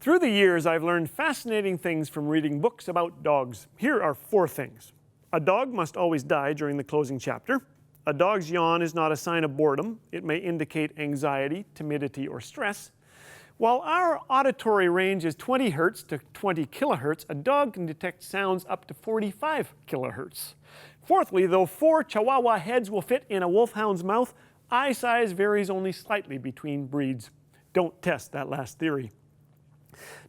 Through the years, I've learned fascinating things from reading books about dogs. Here are 4 things. A dog must always die during the closing chapter. A dog's yawn is not a sign of boredom. It may indicate anxiety, timidity, or stress. While our auditory range is 20 hertz to 20 kilohertz, a dog can detect sounds up to 45 kilohertz. Fourthly, though 4 Chihuahua heads will fit in a wolfhound's mouth, eye size varies only slightly between breeds. Don't test that last theory.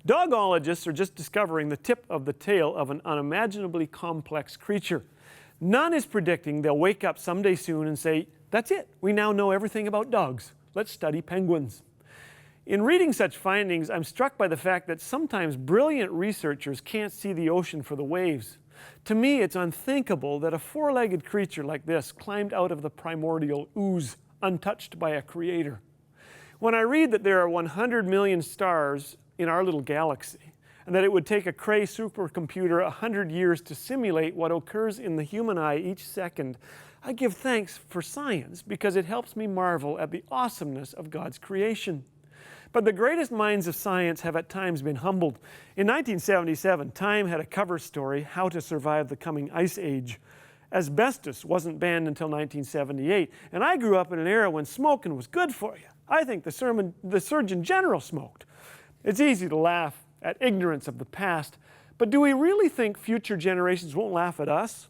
Dogologists are just discovering the tip of the tail of an unimaginably complex creature. None is predicting they'll wake up someday soon and say, "That's it, we now know everything about dogs. Let's study penguins." In reading such findings, I'm struck by the fact that sometimes brilliant researchers can't see the ocean for the waves. To me, it's unthinkable that a 4-legged creature like this climbed out of the primordial ooze, untouched by a creator. When I read that there are 100 million stars in our little galaxy, and that it would take a Cray supercomputer 100 years to simulate what occurs in the human eye each second, I give thanks for science because it helps me marvel at the awesomeness of God's creation. But the greatest minds of science have at times been humbled. In 1977, Time had a cover story, "How to Survive the Coming Ice Age." Asbestos wasn't banned until 1978, and I grew up in an era when smoking was good for you. I think the Surgeon General smoked. It's easy to laugh at ignorance of the past, but do we really think future generations won't laugh at us?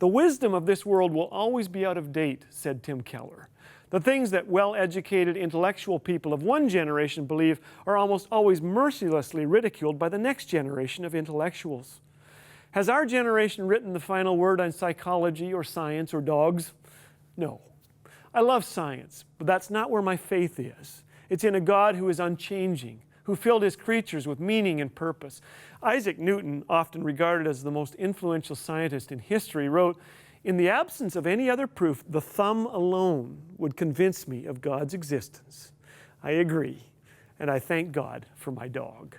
"The wisdom of this world will always be out of date," said Tim Keller. "The things that well-educated intellectual people of one generation believe are almost always mercilessly ridiculed by the next generation of intellectuals." Has our generation written the final word on psychology or science or dogs? No. I love science, but that's not where my faith is. It's in a God who is unchanging, who filled his creatures with meaning and purpose. Isaac Newton, often regarded as the most influential scientist in history, wrote, "In the absence of any other proof, the thumb alone would convince me of God's existence." I agree, and I thank God for my dog.